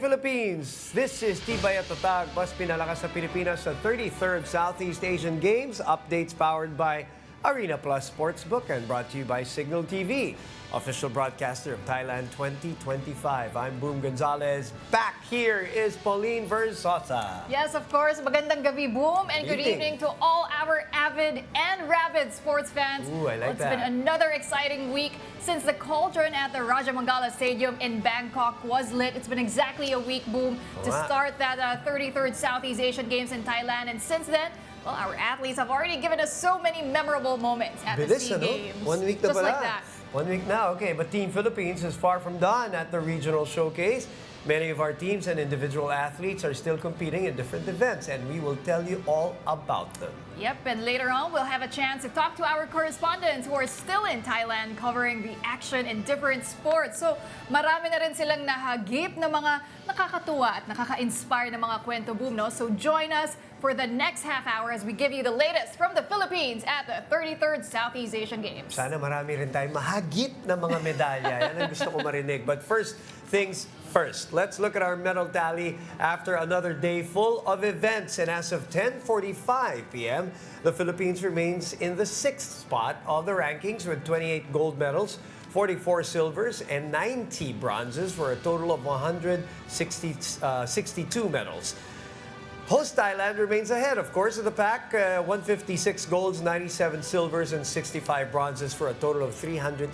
Philippines! This is Tibay at Tatag, mas pinalakas sa Pilipinas sa 33rd Southeast Asian Games. Updates powered by Arena Plus Sportsbook and brought to you by Signal TV, official broadcaster of Thailand 2025. I'm Boom Gonzalez. Back here is Pauline Versosa. Yes, of course. Magandang gabi, Boom. And good evening to all our avid and rabid sports fans. Ooh, I like that. It's been another exciting week since the cauldron at the Rajamangala Stadium in Bangkok was lit. It's been exactly a week, Boom, to start that 33rd Southeast Asian Games in Thailand. And since then, well, our athletes have already given us so many memorable moments at the SEA Games. 1 week na Just pala. like that. 1 week now, okay. But Team Philippines is far from done at the regional showcase. Many of our teams and individual athletes are still competing in different events, and we will tell you all about them. Yep, and later on, we'll have a chance to talk to our correspondents who are still in Thailand covering the action in different sports. So, marami na rin silang nahagip na mga nakakatuwa at nakaka-inspire na mga kwento, Boom, no? So, join us for the next half hour as we give you the latest from the Philippines at the 33rd Southeast Asian Games. Sana marami rin tayong mahagip na mga medalya. Yan ang gusto ko marinig. But first things first, let's look at our medal tally after another day full of events. And as of 10:45 p.m., the Philippines remains in the 6th spot of the rankings with 28 gold medals, 44 silvers, and 90 bronzes for a total of 62 medals. Host Thailand remains ahead, of course, of the pack. 156 golds, 97 silvers, and 65 bronzes for a total of 318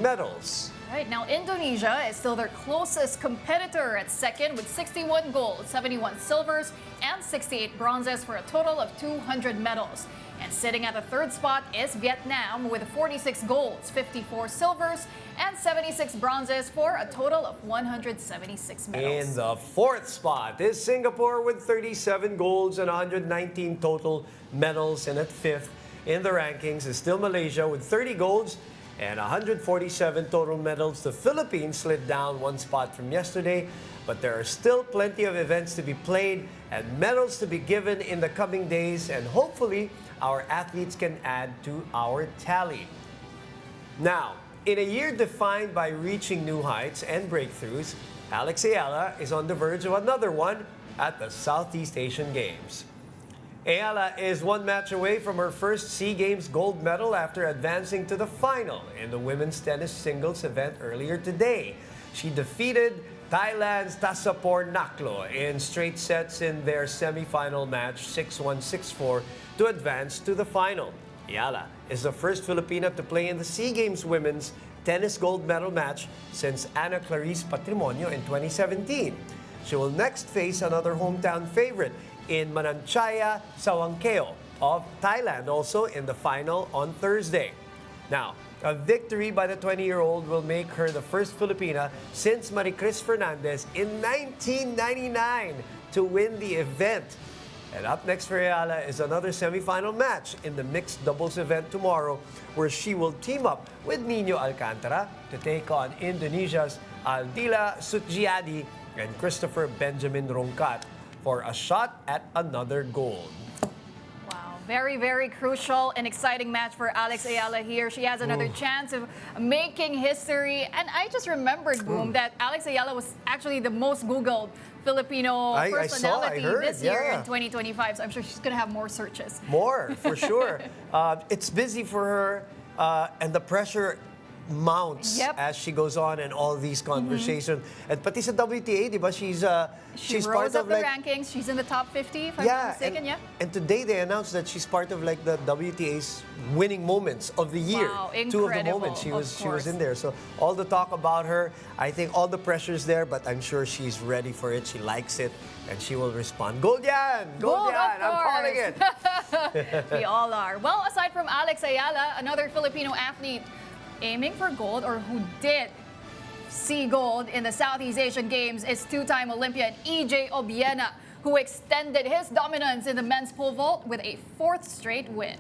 medals. Right, now Indonesia is still their closest competitor at second with 61 golds, 71 silvers, and 68 bronzes for a total of 200 medals. And sitting at the third spot is Vietnam with 46 golds, 54 silvers, and 76 bronzes for a total of 176 medals. In the fourth spot is Singapore with 37 golds and 119 total medals. And at fifth in the rankings is still Malaysia with 30 golds and 147 total medals. The Philippines slid down one spot from yesterday, but there are still plenty of events to be played and medals to be given in the coming days, and hopefully our athletes can add to our tally. Now, in a year defined by reaching new heights and breakthroughs, Alex Ayala is on the verge of another one at the Southeast Asian Games. Ayala is one match away from her first SEA Games gold medal after advancing to the final in the women's tennis singles event earlier today. She defeated Thailand's Tasapor Naklo in straight sets in their semifinal match 6-1, 6-4 to advance to the final. Ayala is the first Filipina to play in the SEA Games women's tennis gold medal match since Ana Clarice Patrimonio in 2017. She will next face another hometown favorite in Mananchaya Sawangkeo of Thailand, also in the final on Thursday. Now, a victory by the 20-year-old will make her the first Filipina since Maricris Fernandez in 1999 to win the event. And up next for Ayala is another semifinal match in the mixed doubles event tomorrow, where she will team up with Nino Alcantara to take on Indonesia's Aldila Sutjiadi and Christopher Benjamin Rongkat for a shot at another gold. Wow, very, very crucial and exciting match for Alex Ayala here. She has another chance of making history. And I just remembered, Boom, that Alex Ayala was actually the most Googled Filipino personality this year in 2025. So I'm sure she's going to have more searches. More, for sure. It's busy for her, and the pressure mounts as she goes on in all these conversations. And pati sa WTA, di ba, she's rose part up of the like rankings. She's in the top 50, if I'm not mistaken. And today they announced that she's part of like the WTA's winning moments of the year. Wow, Two of the incredible, moments she was in course. there. So all the talk about her, I think all the pressure's there, but I'm sure she's ready for it. She likes it, and she will respond. Gold yan! Gold yan! I'm calling it! We all are. Well, aside from Alex Ayala, another Filipino athlete aiming for gold, or who did see gold in the Southeast Asian Games, is two-time Olympian Obiena, who extended his dominance in the men's pole vault with a fourth straight win.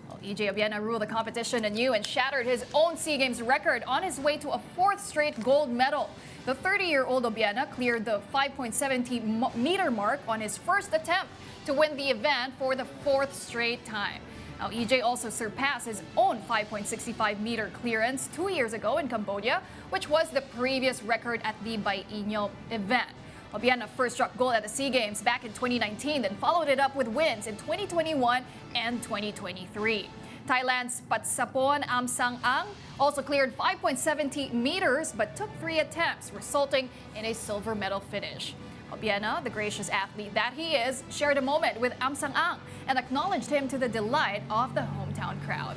Well, Obiena ruled the competition anew and shattered his own SEA Games record on his way to a fourth straight gold medal. The 30-year-old Obiena cleared the 5.70-meter mark on his first attempt to win the event for the fourth straight time. Now, EJ also surpassed his own 5.65-meter clearance 2 years ago in Cambodia, which was the previous record at the biennial event. Obiena first struck gold at the SEA Games back in 2019, then followed it up with wins in 2021 and 2023. Thailand's Patsapon Amsang-ang also cleared 5.70 meters but took 3 attempts, resulting in a silver medal finish. Obiena, the gracious athlete that he is, shared a moment with Amsang-ang and acknowledged him to the delight of the hometown crowd.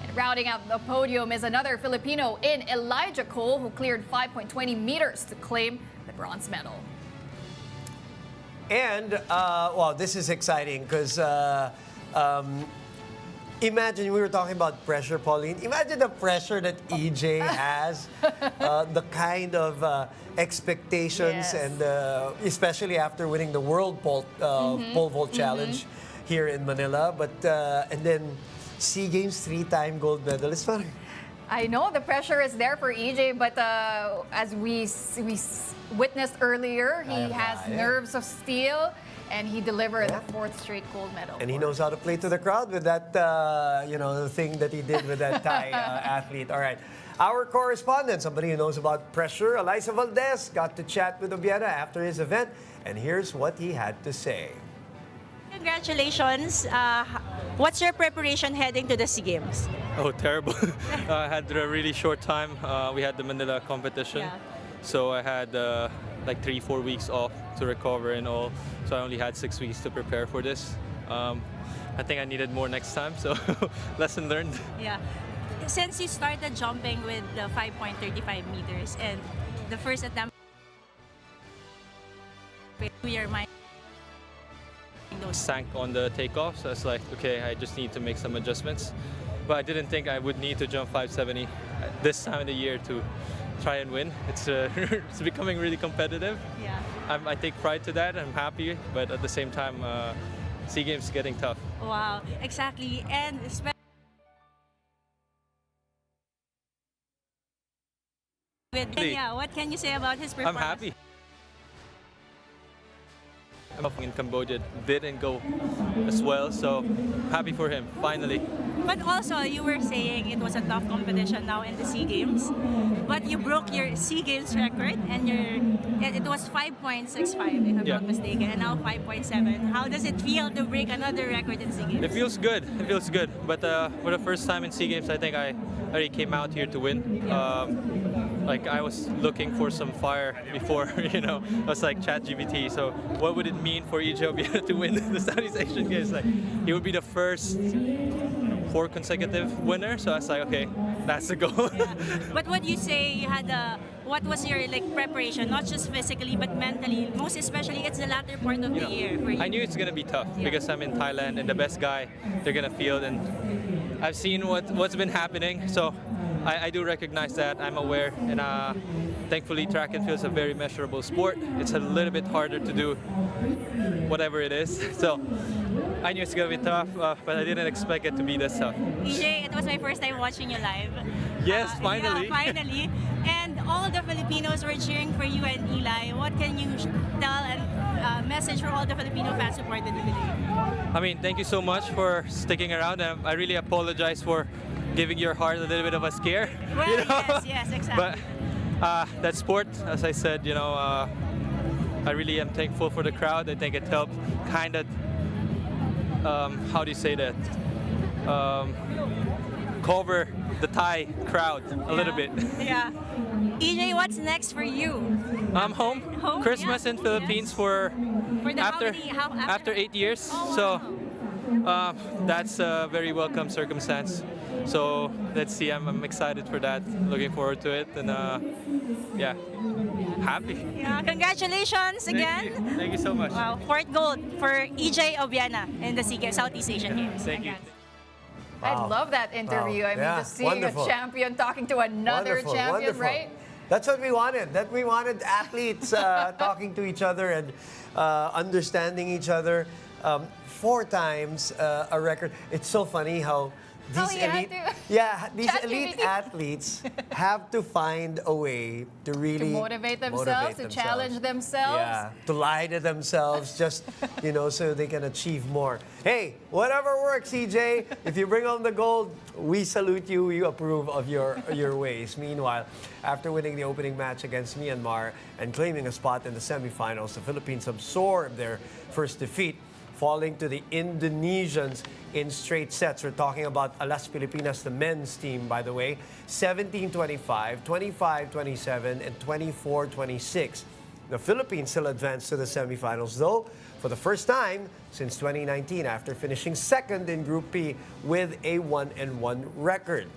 And rounding out the podium is another Filipino in Elijah Cole, who cleared 5.20 meters to claim the bronze medal. And, wow, this is exciting because imagine, we were talking about pressure, Pauline. Imagine the pressure that EJ has, the kind of expectations, Yes. and especially after winning the World Pole Vault Challenge here in Manila. But and then SEA Games 3-time gold medalist. I know the pressure is there for EJ, but as we witnessed earlier, he has nerves of steel, and he delivered the 4th straight gold medal. And he knows how to play to the crowd with that, the thing that he did with that Thai athlete. All right. Our correspondent, somebody who knows about pressure, Eliza Valdez, got to chat with Obiena after his event, and here's what he had to say. Congratulations. What's your preparation heading to the SEA Games? Oh, terrible. I had a really short time. We had the Manila competition. Yeah. So I had like 3-4 weeks off to recover and all. So I only had 6 weeks to prepare for this. I think I needed more next time, so lesson learned. Yeah. Since you started jumping with the 5.35 meters and the first attempt to your mind, Sank on the takeoff, so I was like, okay, I just need to make some adjustments. But I didn't think I would need to jump 570 this time of the year to try and win. It's it's becoming really competitive. yeah. I take pride to that. I'm happy, but at the same time, SEA Games is getting tough. Wow, exactly. And especially with Kenya, what can you say about his I'm performance? happy. In Cambodia didn't go as well, so happy for him, finally. But also, you were saying it was a tough competition now in the SEA Games, but you broke your SEA Games record, and it was 5.65 if I'm Yeah. not mistaken, and now 5.7. How does it feel to break another record in SEA Games? It feels good, But for the first time in SEA Games, I think I already came out here to win. Like I was looking for some fire before, I was like ChatGPT. So what would it mean for EJ Obiena to win the Southeast Asian Games? Like he would be the first 4 consecutive winner. So I was like, okay, that's the goal. Yeah. But what you say you had what was your preparation, not just physically but mentally? Most especially, it's the latter part of the year for you. I knew it's gonna be tough Yeah. because I'm in Thailand and the best guy they're gonna field, and I've seen what's been happening. So I do recognize that. I'm aware, and thankfully track and field is a very measurable sport. It's a little bit harder to do whatever it is. So I knew it's gonna be tough, but I didn't expect it to be this tough. EJ, it was my first time watching you live. Yes, finally. Yeah, finally. And all the Filipinos were cheering for you and Eli. What can you tell and message for all the Filipino fans who supported you today? I mean, thank you so much for sticking around. I really apologize for giving your heart a little bit of a scare. Well, yes, exactly. But that sport, as I said, I really am thankful for the crowd. I think it helped kind of, how do you say that? Cover the Thai crowd a little bit. Yeah. EJ, what's next for you? I'm home. Home? Christmas Yeah. in Philippines Yes. for the after 8 years. Oh, So wow. that's a very welcome circumstance. So let's see. I'm excited for that. Looking forward to it, and yeah, happy. Yeah, congratulations again. Thank you so much. Wow, 4th gold for EJ Obiena in the Southeast Asian Games. Thank you. I Wow. love that interview. Wow. I mean, Yeah, just seeing wonderful. a champion talking to another champion, right? That's what we wanted. That we wanted athletes talking to each other and understanding each other. 4 times a record. It's so funny how How he had to- these ChatGPT. elite athletes have to find a way to really motivate themselves, to challenge themselves. Yeah, to lie to themselves, just so they can achieve more. Hey, whatever works, CJ. If you bring home the gold, we salute you. We approve of your ways. Meanwhile, after winning the opening match against Myanmar and claiming a spot in the semifinals, the Philippines absorbed their first defeat, falling to the Indonesians in straight sets. We're talking about Alas Pilipinas, the men's team, by the way, 17-25, 25-27, and 24-26. The Philippines still advanced to the semifinals, though, for the first time since 2019, after finishing second in Group P with a 1-1 record.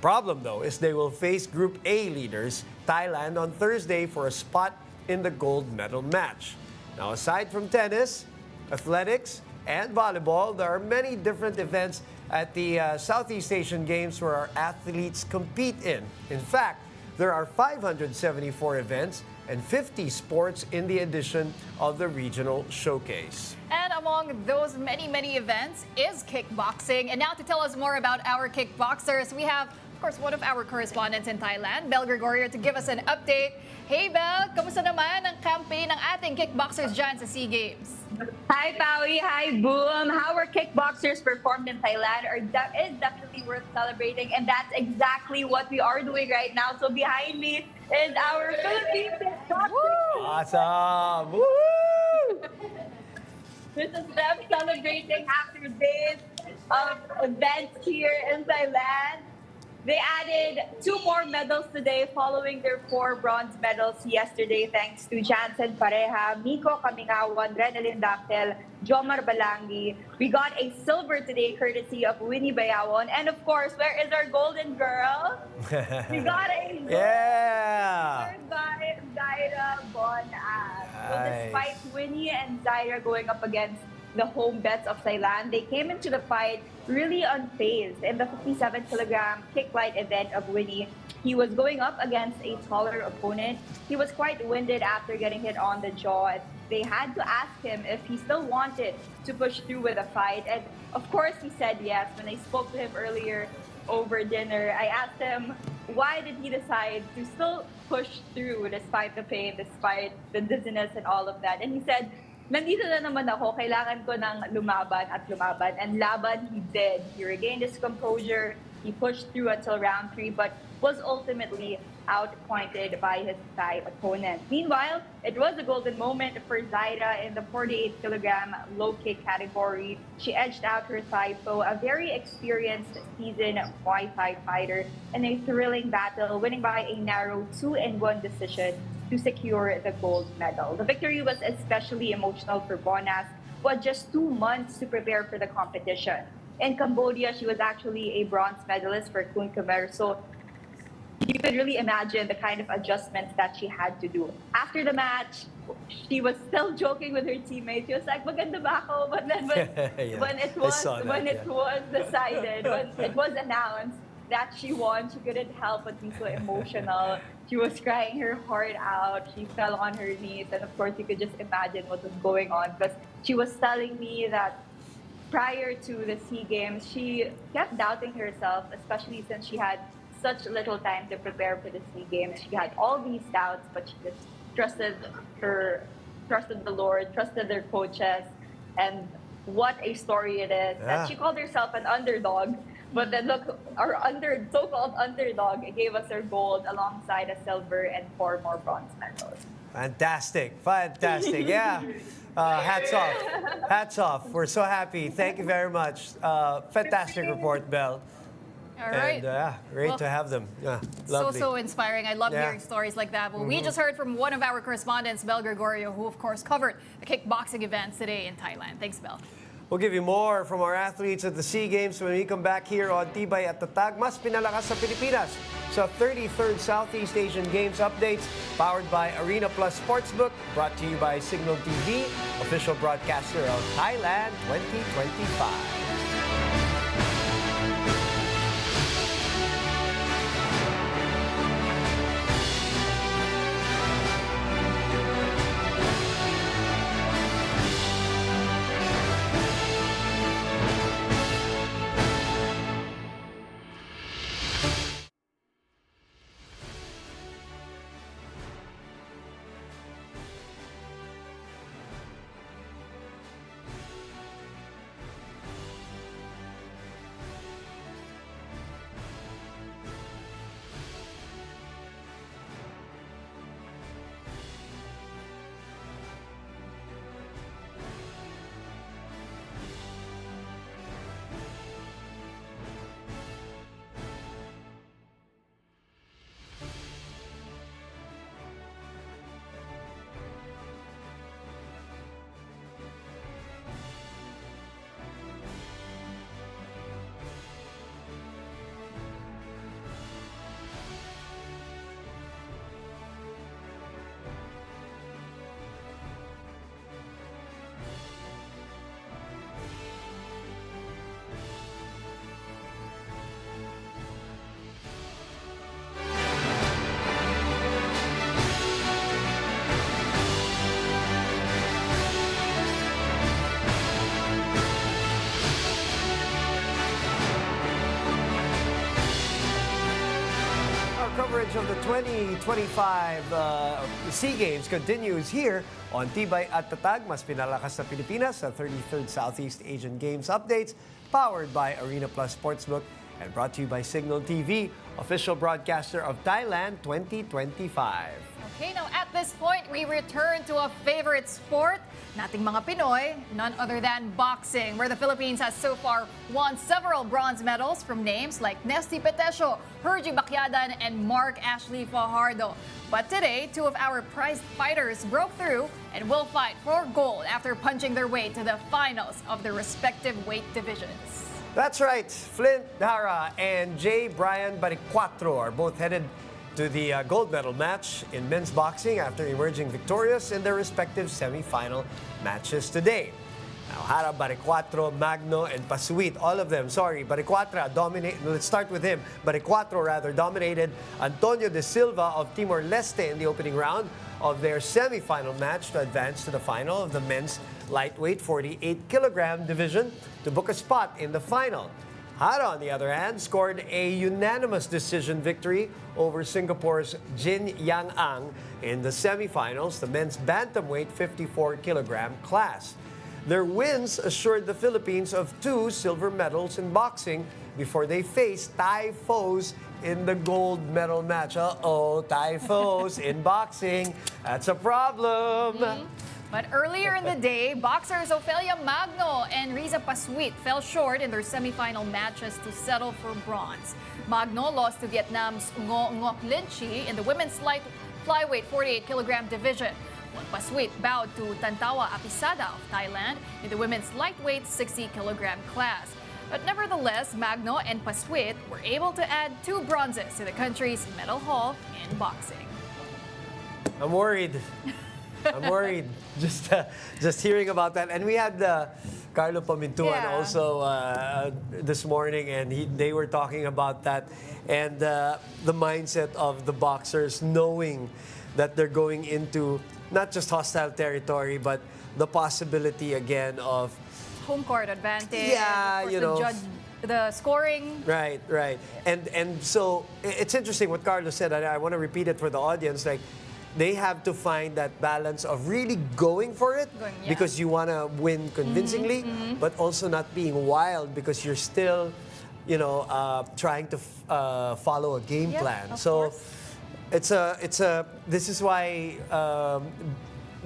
Problem, though, is they will face Group A leaders, Thailand, on Thursday for a spot in the gold medal match. Now, aside from tennis, athletics, and volleyball, there are many different events at the Southeast Asian Games where our athletes compete in. In fact, there are 574 events and 50 sports in the edition of the regional showcase. And among those many, many events is kickboxing. And now to tell us more about our kickboxers, we have, of course, one of our correspondents in Thailand, Bel Gregorio, to give us an update. Hey Bel, kamusta naman ang campaign ng ating kickboxers dyan sa SEA Games? Hi, Pawi. Hi, Boom. How our kickboxers performed in Thailand is definitely worth celebrating, and that's exactly what we are doing right now. So behind me is our Philippine kickboxers. Awesome! Woo! This is them celebrating after days of events here in Thailand. They added 2 more medals today following their 4 bronze medals yesterday thanks to Jansen Pareja, Miko Kamingawan, Renalyn Dactel, Jomar Balangi. We got a silver today courtesy of Winnie Bayawon. And of course, where is our golden girl? We got a gold Yeah! by Zaira Bonas. So Nice. despite Winnie and Zaira going up against the home bets of Thailand, they came into the fight really unfazed. In the 57-kilogram kick light event of Winnie, he was going up against a taller opponent. He was quite winded after getting hit on the jaw. They had to ask him if he still wanted to push through with the fight. And of course, he said yes. When I spoke to him earlier over dinner, I asked him, why did he decide to still push through despite the pain, despite the dizziness and all of that? And he said, nandito na naman ako, kailangan ko ng lumaban at lumaban. And laban, he did. He regained his composure. He pushed through until round 3, but was ultimately outpointed by his Thai opponent. Meanwhile, it was a golden moment for Zaira in the 48-kilogram low kick category. She edged out her Thai foe, a very experienced seasoned Muay Thai fighter, in a thrilling battle, winning by a narrow 2-1 decision to secure the gold medal. The victory was especially emotional for Bonas, who had just 2 months to prepare for the competition. In Cambodia, she was actually a bronze medalist for Kun Khmer, so you could really imagine the kind of adjustments that she had to do. After the match, she was still joking with her teammates. She was like, maganda ba ako? But then Yeah, when it I was saw that, when it yeah. was decided, when it was announced that she won, she couldn't help but be so emotional. She was crying her heart out. She fell on her knees, and of course, you could just imagine what was going on, because she was telling me that prior to the SEA Games, she kept doubting herself, especially since she had such little time to prepare for the SEA Games. She had all these doubts, but she just trusted the Lord, trusted their coaches, and what a story it is. Yeah. And she called herself an underdog, but then look, our so-called underdog gave us her gold alongside a silver and 4 more bronze medals. Fantastic. Yeah. Hats off. We're so happy. Thank you very much. Fantastic report, Belle. All right. And great Well, to have them. Yeah, lovely. So inspiring. I love Yeah. hearing stories like that. Well, we just heard from one of our correspondents, Bel Gregorio, who of course covered the kickboxing events today in Thailand. Thanks, Bel. We'll give you more from our athletes at the SEA Games when we come back here on Tibay at Tatag. Mas pinalakas sa Pilipinas sa 33rd Southeast Asian Games updates powered by Arena Plus Sportsbook, brought to you by Signal TV, official broadcaster of Thailand 2025. coverage of the 2025 SEA Games continues here on Tibay at Tatag. Mas pinalakas na Pilipinas sa 33rd Southeast Asian Games updates, powered by Arena Plus Sportsbook and brought to you by Signal TV, official broadcaster of Thailand 2025. Okay, now at this point, we return to a favorite sport, nating mga Pinoy, none other than boxing, where the Philippines has so far won several bronze medals from names like Nesty Petesio, Hergy Bacyadan, and Mark Ashley Fajardo. But today, two of our prized fighters broke through and will fight for gold after punching their way to the finals of their respective weight divisions. That's right. Flint Dara and J. Brian Baricuatro are both headed to the gold medal match in men's boxing after emerging victorious in their respective semi-final matches today. Now, Hara, Baricuatro, Magno, and Pasuit, all of them, let's start with him. Baricuatro dominated Antonio de Silva of Timor-Leste in the opening round of their semi-final match to advance to the final of the men's lightweight 48-kilogram division to book a spot in the final. Hara, on the other hand, scored a unanimous decision victory over Singapore's Jin Yang Ang in the semifinals, the men's bantamweight 54-kilogram class. Their wins assured the Philippines of 2 silver medals in boxing before they faced Thai foes in the gold medal match. Thai foes in boxing. That's a problem. But earlier in the day, boxers Ofelia Magno and Riza Pasuit fell short in their semifinal matches to settle for bronze. Magno lost to Vietnam's Ngo Ngoc Linh Chi in the women's light flyweight 48-kilogram division, while Pasuit bowed to Tantawa Apisada of Thailand in the women's lightweight 60-kilogram class. But nevertheless, Magno and Pasuit were able to add 2 bronzes to the country's medal haul in boxing. I'm worried. I'm worried just hearing about that. And we had Carlo Pamintuan also this morning, and they were talking about that and the mindset of the boxers knowing that they're going into not just hostile territory, but the possibility again of Home court advantage. Yeah, of course, you know. The scoring. Right. And so it's interesting what Carlos said, and I want to repeat it for the audience. Like, they have to find that balance of really going for it because you want to win convincingly, but also not being wild because you're still, trying to follow a game plan. So this is why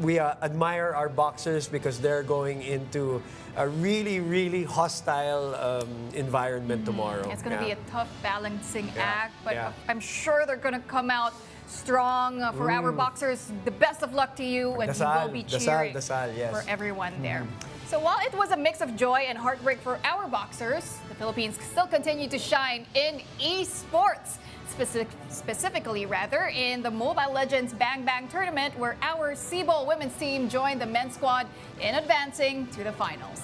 we admire our boxers, because they're going into a really, really hostile environment tomorrow. It's going to be a tough balancing act, but I'm sure they're going to come out strong. For our boxers, the best of luck to you, and we will be cheering for everyone there. So while it was a mix of joy and heartbreak for our boxers, the Philippines still continue to shine in esports. Specifically, in the Mobile Legends Bang Bang tournament, where our Volleyball women's team joined the men's squad in advancing to the finals.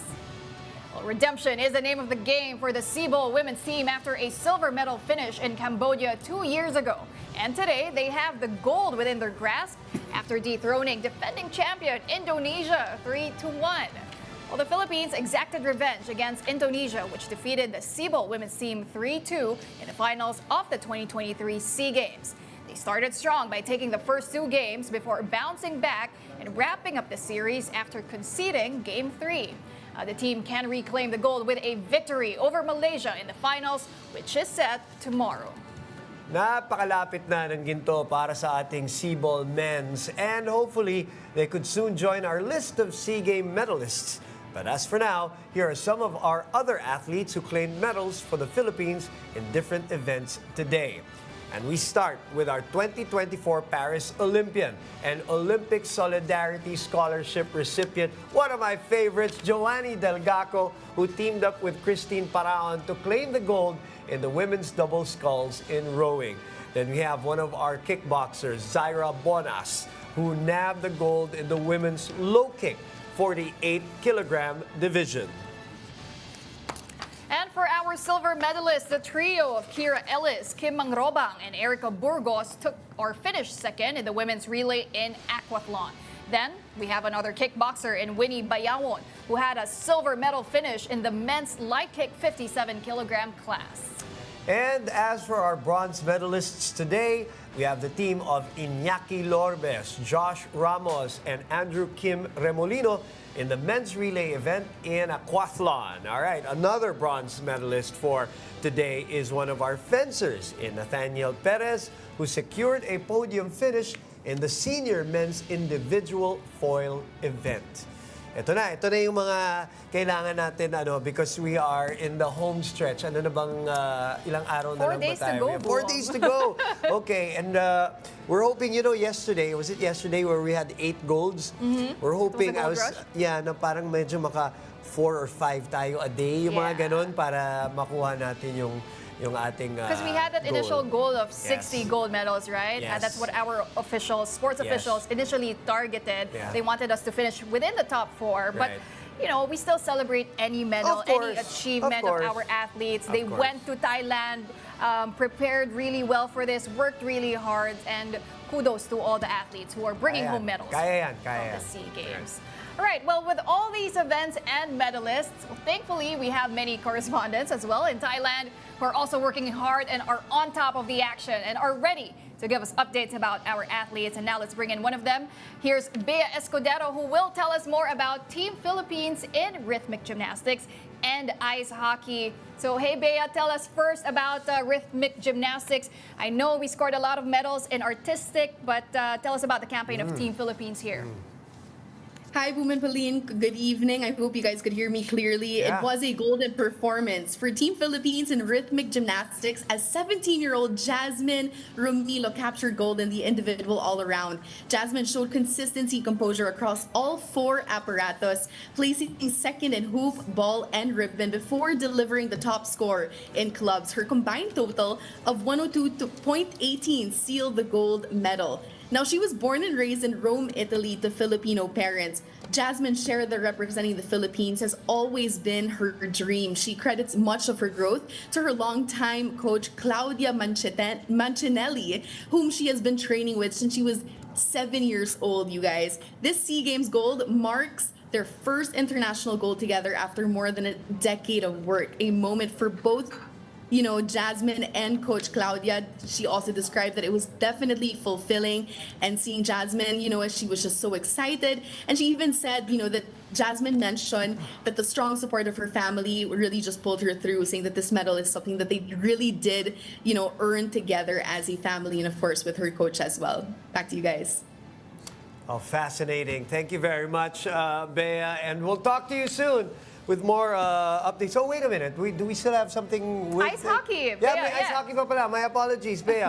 Well, redemption is the name of the game for the Volleyball women's team after a silver medal finish in Cambodia 2 years ago. And today, they have the gold within their grasp after dethroning defending champion Indonesia 3-1. Well, the Philippines exacted revenge against Indonesia, which defeated the Volleyball women's team 3-2 in the finals of the 2023 SEA Games. They started strong by taking the first 2 games before bouncing back and wrapping up the series after conceding Game 3. The team can reclaim the gold with a victory over Malaysia in the finals, which is set tomorrow. Napakalapit na ng ginto para sa ating Volleyball men's, and hopefully they could soon join our list of SEA Game medalists. But as for now, here are some of our other athletes who claimed medals for the Philippines in different events today. And we start with our 2024 Paris Olympian and Olympic Solidarity Scholarship recipient, one of my favorites, Joanny Delgaco, who teamed up with Christine Paraon to claim the gold in the women's double sculls in rowing. Then we have one of our kickboxers, Zaira Bonas, who nabbed the gold in the women's low kick 48-kilogram division. And for our silver medalists, the trio of Kira Ellis, Kim Mangrobang, and Erica Burgos finished second in the women's relay in aquathlon. Then we have another kickboxer in Winnie Bayawon, who had a silver medal finish in the men's light kick 57-kilogram class. And as for our bronze medalists today, we have the team of Iñaki Lorbes, Josh Ramos, and Andrew Kim Remolino in the men's relay event in aquathlon. All right, another bronze medalist for today is one of our fencers in Nathaniel Perez, who secured a podium finish in the senior men's individual foil event. Ito na yung mga kailangan natin because we are in the home stretch. Ano na bang ilang araw na lang ba tayo? 4 days to go. We have 4 days to go. Okay, and we're hoping, yesterday, was it yesterday where we had 8 golds? We're hoping, It was a gold rush? na parang medyo maka 4 or 5 tayo a day, yung mga ganon, para makuha natin yung ating Because we had that initial goal of 60 Yes. gold medals, right? Yes. That's what our officials, sports Yes. officials, initially targeted. Yeah. They wanted us to finish within the top 4. But, Right. we still celebrate any medal, Of course. any achievement of, Of course. our athletes. Of They course. went to Thailand, prepared really well for this, worked really hard, and kudos to all the athletes who are bringing Kaya yan. home medals Kaya yan, of kaya the yan. SEA Games. All right, well, with all these events and medalists, thankfully we have many correspondents as well in Thailand who are also working hard and are on top of the action and are ready to give us updates about our athletes. And now let's bring in one of them. Here's Bea Escudero, who will tell us more about Team Philippines in rhythmic gymnastics and ice hockey. So, hey, Bea, tell us first about rhythmic gymnastics. I know we scored a lot of medals in artistic, but tell us about the campaign of Team Philippines here. Hi, Boom and Pauline. Good evening. I hope you guys could hear me clearly. Yeah. It was a golden performance for Team Philippines in rhythmic gymnastics as 17-year-old Jasmine Romilo captured gold in the individual all-around. Jasmine showed consistency, composure across all 4 apparatus, placing second in hoop, ball, and ribbon before delivering the top score in clubs. Her combined total of 102.18 sealed the gold medal. Now, she was born and raised in Rome, Italy to Filipino parents. Jasmine shared that representing the Philippines has always been her dream. She credits much of her growth to her longtime coach, Claudia Mancinelli, whom she has been training with since she was 7 years old, you guys. This SEA Games gold marks their first international gold together after more than a decade of work, a moment for both Jasmine and Coach Claudia. She also described that it was definitely fulfilling, and seeing Jasmine, as she was just so excited. And she even said, that Jasmine mentioned that the strong support of her family really just pulled her through, saying that this medal is something that they really did, earn together as a family, and of course with her coach as well. Back to you guys. Oh, fascinating. Thank you very much, Bea. And we'll talk to you soon with more updates. Oh, wait a minute. Do we still have something with Ice hockey. Yeah, Bea, may ice yeah. hockey pa pala. My apologies, Bea.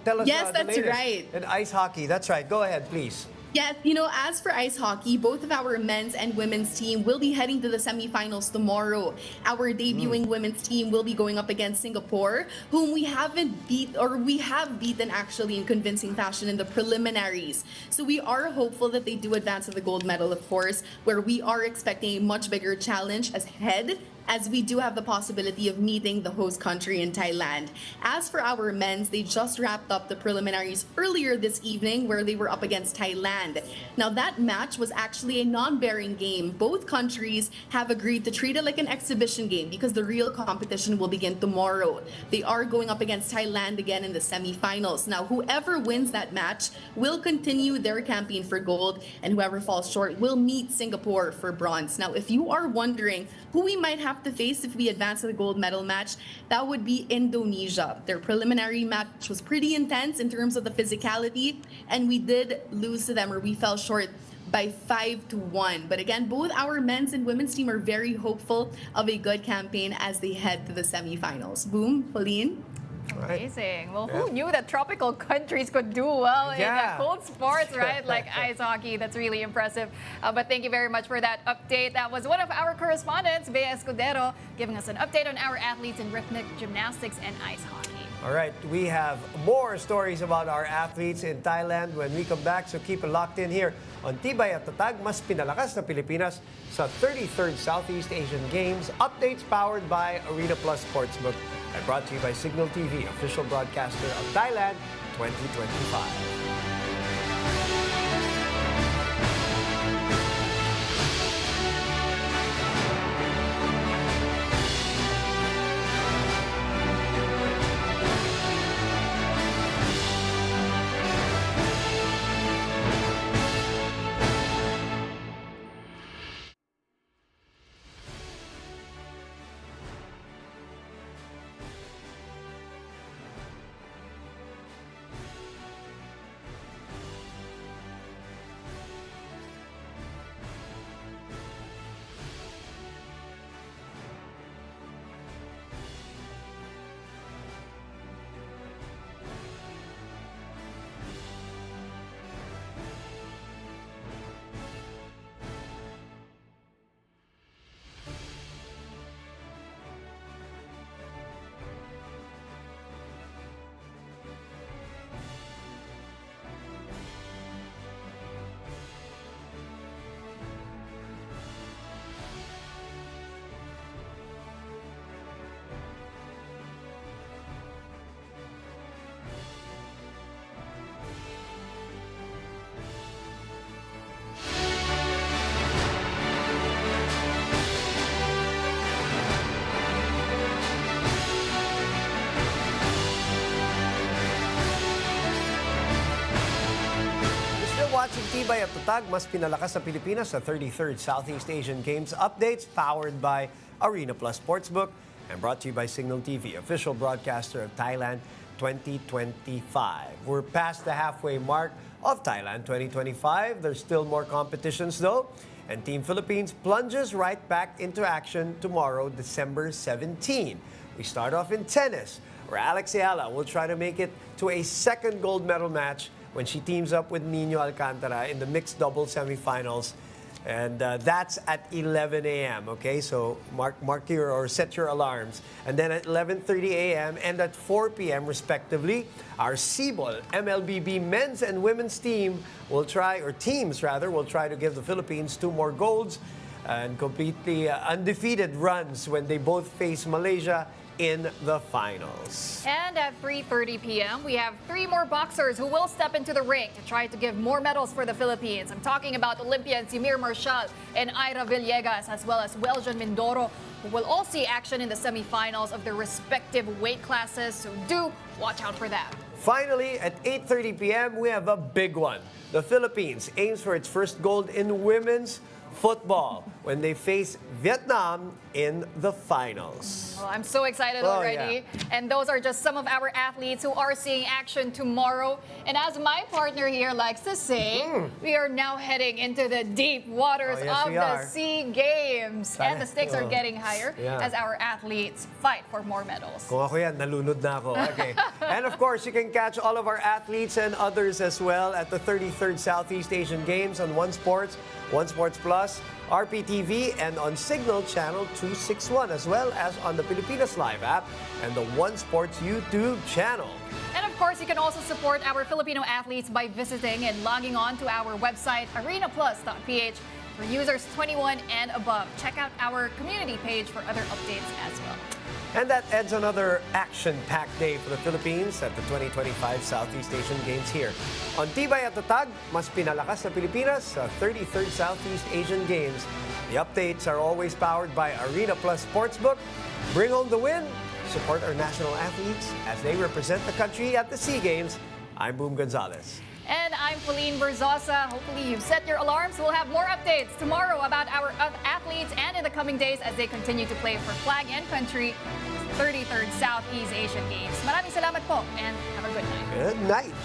Tell us Yes, the that's latest. right. And ice hockey. That's right. Go ahead, please. Yes, as for ice hockey, both of our men's and women's team will be heading to the semifinals tomorrow. Our debuting women's team will be going up against Singapore, whom we have beaten actually in convincing fashion in the preliminaries. So we are hopeful that they do advance to the gold medal, of course, where we are expecting a much bigger challenge ahead, as we do have the possibility of meeting the host country in Thailand. As for our men's, they just wrapped up the preliminaries earlier this evening where they were up against Thailand. Now that match was actually a non-bearing game. Both countries have agreed to treat it like an exhibition game because the real competition will begin tomorrow. They are going up against Thailand again in the semifinals. Now whoever wins that match will continue their campaign for gold, and whoever falls short will meet Singapore for bronze. Now if you are wondering who we might have to face if we advance to the gold medal match, that would be Indonesia. Their preliminary match was pretty intense in terms of the physicality, and we did lose to them, or we fell short by 5-1. But again, both our men's and women's team are very hopeful of a good campaign as they head to the semifinals. Boom, Pauline. Amazing. Well, Yeah. who knew that tropical countries could do well in Yeah. cold sports, right? Like ice hockey. That's really impressive. But thank you very much for that update. That was one of our correspondents, Bea Escudero, giving us an update on our athletes in rhythmic gymnastics and ice hockey. All right, we have more stories about our athletes in Thailand when we come back, so keep it locked in here on Tibay at Tatag, mas pinalakas na Pilipinas sa 33rd Southeast Asian Games. Updates powered by Arena Plus Sportsbook and brought to you by Signal TV, official broadcaster of Thailand 2025. You're watching Tibay at Tatag, mas pinalakas sa Pilipinas sa 33rd Southeast Asian Games updates powered by Arena Plus Sportsbook and brought to you by Signal TV, official broadcaster of Thailand 2025. We're past the halfway mark of Thailand 2025. There's still more competitions though, and Team Philippines plunges right back into action tomorrow, December 17. We start off in tennis, where Alex Ayala will try to make it to a second gold medal match when she teams up with Nino Alcantara in the mixed doubles semifinals. And that's at 11 a.m., okay? So mark your or set your alarms. And then at 11:30 a.m. and at 4 p.m. respectively, our Cebol MLBB men's and women's teams will try to give the Philippines 2 more golds and completely undefeated runs when they both face Malaysia in the finals. And at 3:30 p.m., we have 3 more boxers who will step into the ring to try to give more medals for the Philippines. I'm talking about Olympians Simir Marshall and Ira Villegas, as well as Weljon Mindoro, who will all see action in the semifinals of their respective weight classes. So do watch out for that. Finally, at 8:30 p.m., we have a big one. The Philippines aims for its first gold in women's football when they face Vietnam in the finals. Well, I'm so excited already. Yeah. And those are just some of our athletes who are seeing action tomorrow. And as my partner here likes to say, we are now heading into the deep waters of the SEA Games. And the stakes are getting higher as our athletes fight for more medals. Kung ako yan, nalunod na ako. Okay. And of course, you can catch all of our athletes and others as well at the 33rd Southeast Asian Games on One Sports Plus, RPTV, and on Signal Channel 261, as well as on the Pilipinas Live app and the One Sports YouTube channel. And of course, you can also support our Filipino athletes by visiting and logging on to our website, arenaplus.ph, for users 21 and above. Check out our community page for other updates as well. And that ends another action-packed day for the Philippines at the 2025 Southeast Asian Games here. On Tibay at Tatag, mas pinalakas sa Pilipinas sa 33rd Southeast Asian Games. The updates are always powered by Arena Plus Sportsbook. Bring home the win. Support our national athletes as they represent the country at the SEA Games. I'm Boom Gonzalez. And I'm Pauline Berzosa. Hopefully you've set your alarms. We'll have more updates tomorrow about our athletes and in the coming days as they continue to play for flag and country 33rd Southeast Asian Games. Maraming salamat po and have a good night. Good night.